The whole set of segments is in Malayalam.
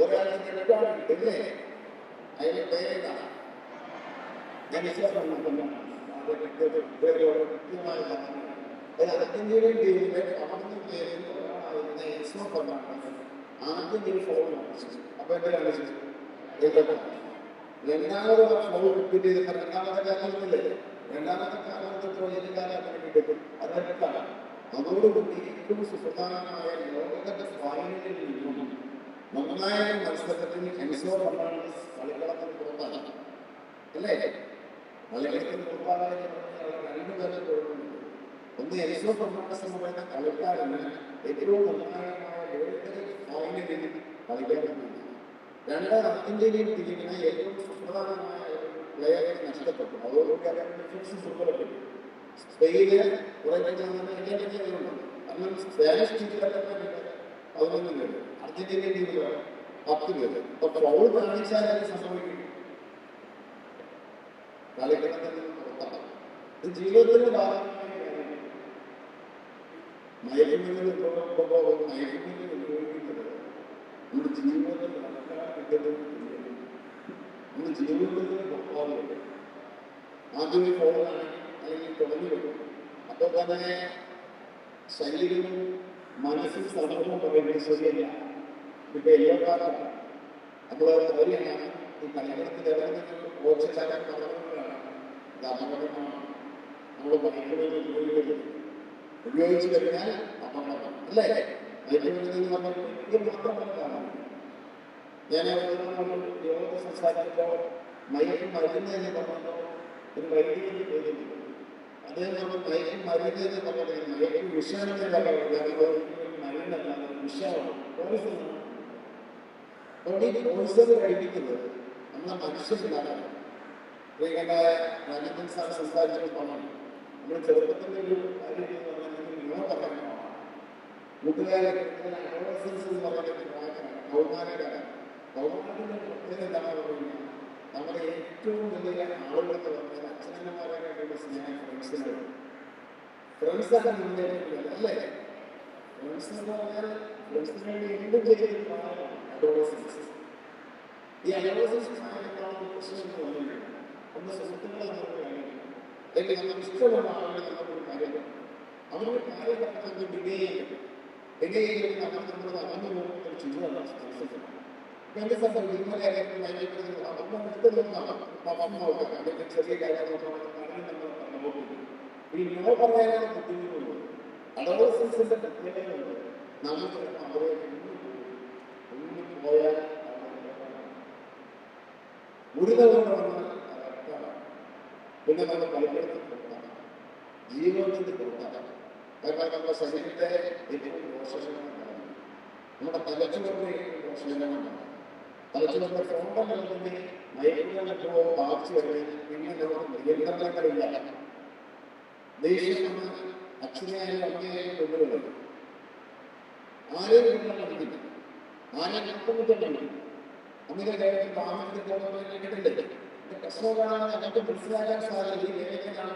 ഒരാൾക്ക് ഇല്ലേ അതിന്റെ പേരെന്താണ് ഞാൻ വിശ്വാസമാണ് കൃത്യമായ അർജന്റീനിയൻ ടീമിന്റെ പതിനൊന്ന് പേരിൽ ഒരാളായിരുന്ന എൻസോ ഫെർണാണ്ടസ് ആദ്യം ഒരു ഫോൾ കാണിച്ചു. അപ്പൊ എന്താ കാണിച്ചു? രണ്ടാമത് ഫോൾ റിപ്പീറ്റ് ചെയ്തിട്ട് രണ്ടാമത്തെ കാലഘട്ടത്തില്ലേ, രണ്ടാമത്തെ കാലഘട്ടത്തിൽ എല്ലാവരും കിട്ടും. അതെടുത്താണ് അതോടുകൂടി ഏറ്റവും സുപ്രധാനമായ ലോകകപ്പ് ഫൈനലിൽ നിന്നും നിർണായക മത്സരത്തിൽ എൻസോ ഫെർണാണ്ടസ് കളിക്കളത്തിൽ പുറത്താണ് അല്ലേ? കളിക്കളത്തിൽ പുറത്താകാൻ രണ്ടുപേരും കൊടുക്കുന്നുണ്ട്. ഒന്ന് എൻസോ ഫെർണാണ്ടസ് എന്ന് പറയുന്ന കളിക്കാരന് ഏറ്റവും നിർണായകമായ ലോകകപ്പ് ഫൈനലിൽ കളിക്കാൻ. രണ്ട്, അർജന്റീനിയൻ ടീമിനെ ഏറ്റവും സുപ്രധാനമായ പ്ലെയറെ നഷ്ടപ്പെട്ടു. അതോടുകൂടി അവരുടെ ഡിഫൻസ് ദുർബലപ്പെട്ടു. സ്പെയിന് കുറെ കഴിഞ്ഞുണ്ട്. കാരണം സ്പാനിഷ് ടീമിലൊക്കെ 11 പേര്, അർജന്റീനിയൻ ടീമിൽ 10 പേര്. അപ്പൊ ഫൗൾ കാണിച്ചാൽ അത് സംഭവിക്കും, കളിക്കളത്തിൽ നിന്ന് പുറത്താണ്. ഇത് ജീവിതത്തിന്റെ ഭാഗമായ മയക്കുമരുന്ന് ഉപയോഗിക്കുന്നത് നമ്മുടെ ജീവിതത്തിൽ നടക്കാൻ കിട്ടുന്നത്. നമ്മുടെ ജീവിതത്തിൽ പുറത്താറുണ്ട്. ആദ്യം ഒരു ഫോളാണ് അല്ലെങ്കിൽ തുടങ്ങി വെക്കും. അപ്പോൾ തന്നെ ശരീരവും മനസ്സും സമൂഹവും പറയുന്നത് ശരിയല്ല. ഇപ്പൊ എല്ലാ കാലത്താണ് നമ്മൾ അറിയണം ഈ കളികളത്തിൽ ഇറങ്ങുന്ന കോച്ചാകാൻ പറഞ്ഞതാണ് ഇത് അപകടമാണ്. നമ്മൾ മയക്കുമരുന്ന് ഉപയോഗിച്ചു കഴിഞ്ഞാൽ അപകടമാണ് അല്ലേ? മയക്കുമരുന്ന് പറഞ്ഞാൽ മാത്രമല്ല. ഞാൻ യോഗ സംസാരിക്കുമ്പോൾ മയക്കുമരുന്ന് എന്ന് പറഞ്ഞപ്പോൾ ഒരു വൈദ്യുതി ചെയ്തിട്ടുണ്ട്. അദ്ദേഹം നമ്മൾ മയക്കുമരുന്ന് എന്ന് പറഞ്ഞത് മയക്ക് വിഷാണെന്ന് പറയുന്നത് മരുന്നല്ല, വിഷമാണ്. പോയിസൺ കഴിപ്പിക്കുന്നത് നമ്മളെ മനുഷ്യനാണ്. പ്രിയങ്കരായ രാജേന്ദ്രൻ സാർ സംസാരിച്ചത് പറഞ്ഞു. നമ്മൾ ചെറുപ്പത്തിൻ്റെ ഒരു കാര്യം എന്ന് പറഞ്ഞാൽ പറയാനാണ് കൂട്ടുകാരെ അഡോളസൻസ് എന്ന് പറയുന്നത് കൗമാരക്കാരാണ്. കൗമാരത്തിൻ്റെ പ്രത്യേകത എന്താണെന്ന് പറഞ്ഞാൽ നമ്മുടെ ഏറ്റവും വലിയ ആളുകളെന്ന് പറഞ്ഞാൽ അച്ഛനമ്മമാരായിട്ടുള്ള സ്നേഹം ഫ്രണ്ട്സിനാണ്. ഫ്രണ്ട്സൊക്കെ മുന്നേറിയിട്ടില്ല അല്ലേ? ഫ്രണ്ട്സ് എന്ന് പറഞ്ഞാൽ ഫ്രണ്ട്സിന് വേണ്ടി എന്തും ചെയ്യുന്ന പ്രായമാണ് അഡോളസൻസ്. ഈ അഡോളസൻസ് പ്രായത്താണ് പ്രശ്നം എന്ന് പറഞ്ഞിട്ടുണ്ട്. ഒന്ന് സുഹൃത്തുക്കളെ നമുക്ക് കാര്യമില്ല, അല്ലെങ്കിൽ നമുക്ക് ഇഷ്ടമുള്ള ആളുകളെ നമുക്കൊരു കാര്യമില്ല. അവരുടെ കാര്യം നമുക്ക് ഡിലേ ചെയ്യും. ഡിലേ ചെയ്ത് നമ്മൾ അകന്നു പോകുന്ന ഒരു ചിന്തയാണ്. എന്റെ സംഭവം ഇന്നലെ ചെറിയ കാര്യങ്ങൾ ഈ നോ പറയാനുള്ള ബുദ്ധിമുട്ടുണ്ട്. അഡോളസൻസിന്റെ പ്രത്യേകതയുണ്ട്. നമുക്ക് അവരെ മുന്നിൽ പോയാൽ മുറിതകൊണ്ട് വന്നാൽ പിന്നെ നമ്മൾ കളിക്കളത്തിൽ പുറത്താണ്, ജീവിതത്തിൽ പുറത്താണ്. കാരണം നമ്മുടെ ശരീരത്തെ ഏറ്റവും ദോഷകരമാണ്, നമ്മുടെ തലച്ചോറിന്റെ ഏറ്റവും ദോഷകരമാണ്. തലച്ചോറിന്റെ ഫ്രോണ്ടൽ ലോബിനെ മയക്കുമരുന്ന് ബാധിച്ചു കഴിഞ്ഞാൽ പിന്നെ നമുക്ക് നിയന്ത്രണങ്ങളില്ല. ദേഷ്യം അച്ഛനെയായാലും അമ്മയായാലും കൊണ്ടുവരുന്നത് ആരെയും കൊണ്ടാൻ പഠിക്കില്ല, ആരെയും നടക്കുമ്പോൾ പഠിക്കും. അമിത കാര്യത്തിൽ താമസത്തിൽ പോകുന്നതില്ലേ പ്രശ്നങ്ങളാണ് നമുക്ക് മനസ്സിലാക്കാൻ സാധിക്കും. ഈ വേദനയാണ്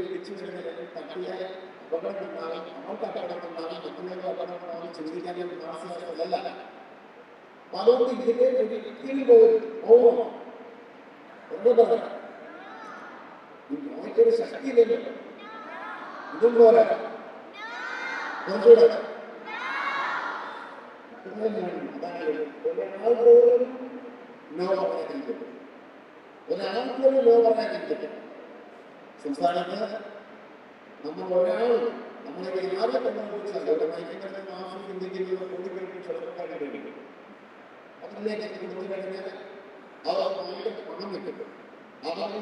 വിളിച്ചു വരുന്നത്. തട്ടിയാൽ അപകടമുണ്ടാകും, അവർക്ക് അപകടമുണ്ടാകും, മറ്റുള്ളവർക്ക് അപകടമുണ്ടാകും, ചിന്തിക്കാനും മാനസികമല്ല. അതുകൊണ്ട് ഇതിനെ ഒരിക്കലും പോകണം. എന്താ പറയാ, നോക്കൊരു ശക്തിയില്ലല്ലോ. ഇതും പോലെ കുറച്ചുകൂടെ ഒരാൾ പോലും നോ പറയാൻ പറ്റും. ഒരാൾ പോലും നോ പറയാൻ പറ്റും. സംസ്ഥാനത്ത് നമ്മൾ ഒരാൾ നമ്മളെ ആരെ കണ്ടുപിടിച്ചാൽ അവിടെ മയക്കുന്നത് മാസം ചിന്തിക്കുന്നത് കൂട്ടിക്കഴിഞ്ഞ് ചെറുപ്പക്കാരുടെ വേണ്ടി അതിലേക്ക് കൊടുത്തു കഴിഞ്ഞാൽ അവർ നല്ല പണം കിട്ടും. അവരുടെ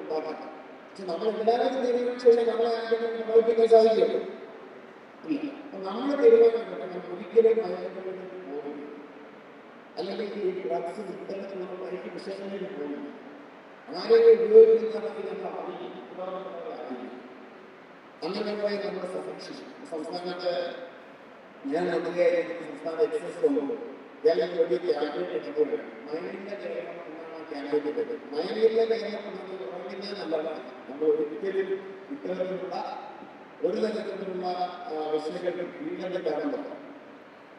ഉണ്ടാക്കാം. പക്ഷെ നമ്മളെല്ലാവരും തീരുമാനിച്ചു കഴിഞ്ഞാൽ നമ്മളെ പ്രവർത്തിക്കാൻ സാധിക്കുമല്ലോ? ഇല്ല. അപ്പൊ നമ്മൾ തീരുമാനം ഒരിക്കലും മയക്കുമരുന്ന് പോകുന്നു, അല്ലെങ്കിൽ ഈ ഡ്രഗ്സ് ഇത്തരത്തിലുള്ള മയക്ക് വിഷയങ്ങളിൽ പോകുന്നു. ആരെയും ഉപയോഗിക്കുന്നതാണെങ്കിൽ നമ്മൾ അറിയിക്കും. അങ്ങനെ പോയി നമ്മളെ സംരക്ഷിക്കും. സംസ്ഥാനത്ത് ഞാൻ മന്ത്രിയായിരിക്കുന്ന സംസ്ഥാന എക്സൈസ് കൊണ്ടുപോകും. കേരളം വലിയ ക്യാമ്പയിൻ എടുക്കുമ്പോൾ മൈനിന്റെ കേരളം എന്നാണ് ക്യാമ്പയിൻ പേര്. മൈനിലെ കേരളം എന്നത് പറഞ്ഞാൽ നല്ലതാണ്. നമ്മൾ ഒരിക്കലും ഇത്തരത്തിലുള്ള ഒരു തരത്തിലുള്ള വിഷയങ്ങൾക്ക് കീഴടക്കാറുണ്ട്.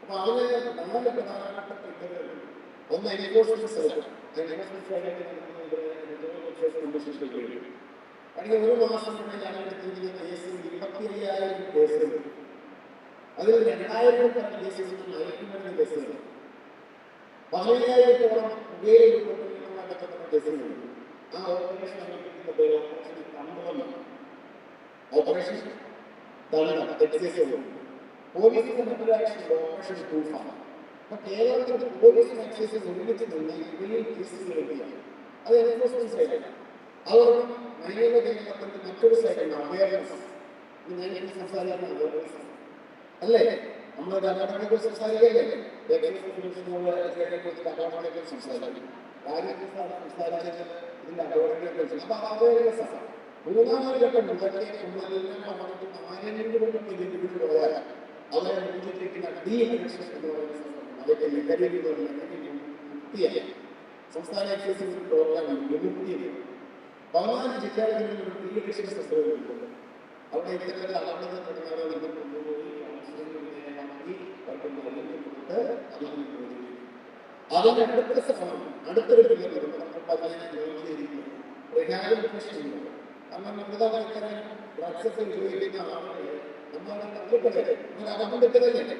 അപ്പൊ അതിന് നാല് പ്രധാനപ്പെട്ട പ്രക്രിയകളുണ്ട്. ഒന്ന് എൻഫോഴ്സ്മെന്റ് സെൽ. കഴിഞ്ഞ ഒരു മാസം കൊണ്ട് ഞാൻ എടുത്തിരിക്കുന്ന കേസിൽ 25,000 കേസുകൾ. അതിൽ 2,000 കേസുകൾ മയക്കുമരുന്ന് കേസുകൾ, 15,000-ഓളം പുകയില ഉൾപ്പെടെയുള്ള കേസുകളുണ്ട്. ആ ഓപ്പറേഷൻ ഓപ്പറേഷൻ പോലീസിന്റെ മറ്റൊരു ആക്ഷൻ ഓപ്പറേഷൻ തൂഫാൻ. അപ്പൊ കേരളത്തിൽ പോലീസും എക്സൈസും ഒരുമിച്ച് നിന്ന് ഇവയിൽ കേസുകൾ എടുക്കുകയാണ്. അത് എൻഫോഴ്സ്മെന്റ് സൈഡാണ്. അതോടൊപ്പം മലയാള കേരളത്തിന്റെ മറ്റൊരു സൈഡാണ് അവയർനെസ്. ഞാൻ സംസാരിക്കുന്ന അവയർനെസ് അല്ലേ? നമ്മൾ അപകടങ്ങളെ കുറിച്ച് സംസാരിക്കല്ലേ? അപകടങ്ങളെ സംസാരിക്കും, രാജ്യത്തെ സംസാരിച്ചത് ഇതിന്റെ അപകടങ്ങളെ കുറിച്ച്. അപ്പൊ അവയർനെസ് ആണ്. മൂന്നാമത് ഘട്ടം മുതലേ പോയാൽ അവരെ മുന്നിട്ടിരിക്കുന്ന ഡീഅഡിക്ഷൻ എന്ന് പറയുന്ന അതൊക്കെ ലഹരി മുക്തിയായി സംസ്ഥാന എക്സൈസ് പ്രോഗ്രാം വിമുക്തിയാണ്. 14 ജില്ലകളിൽ ഡീഅഡിക്ഷൻ സെന്ററുകളുണ്ട്. അവിടെ ഇത്തരത്തിൽ അതിന്റെ അടുത്ത ശ്രമം അടുത്തൊരു റിഹാബിലിറ്റേഷൻ. കാരണം മൃതവൽക്കരണം ഡ്രഗ്സൊക്കെ ഉപയോഗിക്കുന്ന ആളുകളെ നമ്മളെ തള്ളിപ്പറയല്ലേ, നമ്മളെ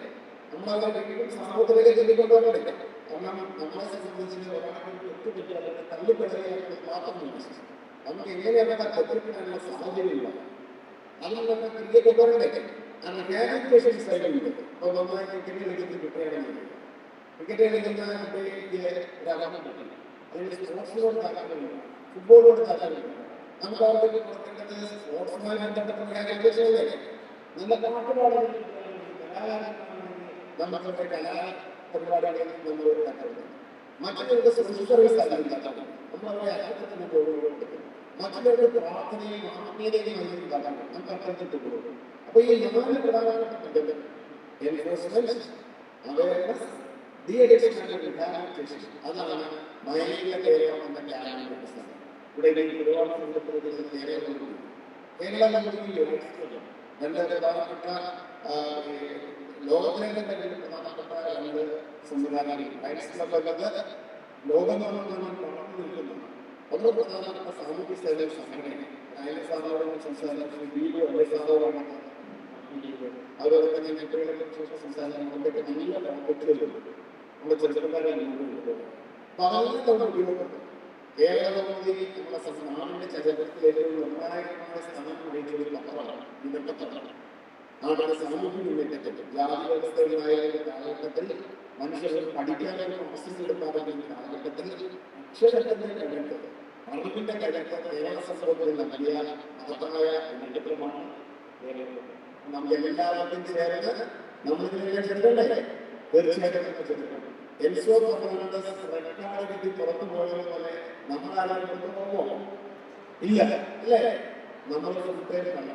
നമ്മളവരെ വീണ്ടും സമൂഹത്തിലേക്ക് ചൊല്ലിക്കൊണ്ടുവരണ്ടേ. കാരണം നമ്മളെ സംബന്ധിച്ച് ഒരാൾക്ക് ഒത്തുപറ്റിയാൽ തള്ളിപ്പറയാനുള്ള മാത്രമല്ല, നമുക്ക് എങ്ങനെയാണ് തെറ്റിപ്പിടാനുള്ള സാഹചര്യമില്ല. അതിനുള്ള ക്രിയ കൊണ്ടുവരണ്ടേ. കാരണം റിഹാബിലിറ്റേഷൻ സൈഡിലുണ്ട്. ഇപ്പോൾ നന്നായി ക്രിക്കറ്റ് കളിക്കുന്ന കുട്ടിയാണെങ്കിൽ ക്രിക്കറ്റ് കളിക്കുന്ന കുട്ടിക്ക് അതിന് സ്പോർട്സിനോട് താല്പര്യമില്ല, ഫുട്ബോളിനോട് താല്പര്യമില്ല. നമുക്ക് അവർക്ക് കൊടുക്കേണ്ടത് സ്പോർട്സുമായി ബന്ധപ്പെട്ട റിഹാബിലിറ്റേഷനല്ലേ. നല്ല പാട്ടുപാടുകൾ നമ്മളുടെ കലാപരിപാടികളിൽ നമ്മൾ തട്ടുന്നത്. മറ്റുള്ളവർക്ക് സിവിൽ സർവീസ് താല്പര്യം നമ്മളവരെ അർത്ഥത്തിന് കൊടുക്കും. മറ്റുള്ളവരുടെ പ്രാർത്ഥനയും ആത്മീയതയും നൽകുന്നതാണ് നമുക്ക് അർത്ഥത്തിൽ കൊടുക്കും. അപ്പൊ ഈ 4 പ്രധാനപ്പെട്ട enforcement, awareness, de-addiction and rehabilitation. അതാണ് മലയാള കേരളം എന്ന ക്യാമ്പ് പുസ്തകം. ഇവിടെ ഒരുപാട് സംഘടനകൾ കേരളം രണ്ട് പ്രധാനപ്പെട്ട ലോകത്തിലെ തന്നെ പ്രധാനപ്പെട്ട 2 സംവിധാനങ്ങൾ ലോകം വളർന്നു നിൽക്കുന്നു. വളരെ പ്രധാനപ്പെട്ട സാമൂഹ്യ സേവന സംഘടനയാണ്. സാധാരണ സംസ്ഥാനം അതുപോലെ തന്നെ കുട്ടികളെ കുറിച്ച് സംസ്ഥാനം കൊണ്ടൊക്കെ നല്ല പോക്കറ്റുകളുണ്ട്. നമ്മുടെ ചെറുപ്പക്കാരെ അപ്പൊ അതെല്ലാം നമ്മൾ ഉപയോഗപ്പെടുത്തും. കേരളത്തിൽ നമ്മുടെ നാടിന്റെ ചരിത്രത്തിൽ ഏറ്റവും നിർണായകമായ സ്ഥാനം വഹിച്ചൊരു പത്രമാണ് ഇന്നത്തെ പത്രം. നാടിന്റെ സാമൂഹ്യ മുന്നേറ്റത്തിൽ ജാതി വ്യവസ്ഥയുമായ കാലഘട്ടത്തിൽ മനുഷ്യർ പഠിക്കാനുള്ള അവസരം എടുക്കാറുള്ള കാലഘട്ടത്തിൽ അക്ഷരത്തിന്റെ കഴക്ക്, അറിവിന്റെ കഴക്ക് കേരള സമൂഹത്തിൽ നൽകിയ മഹത്തായ മുന്നേറ്റമാണ്. നമുക്ക് എല്ലാവർക്കും ചേർന്ന് നമ്മളിതിനെ ചെറുതല്ലേ? തീർച്ചയായിട്ടും ചെറുപ്പം എൽസോ റെക്കോർഡ് കിട്ടി പുറത്തു നമ്മളാരും പുറത്തു പോകുമോ? ഇല്ല അല്ലേ? നമ്മൾ ഫുൾ ടൈം കണ്ടു.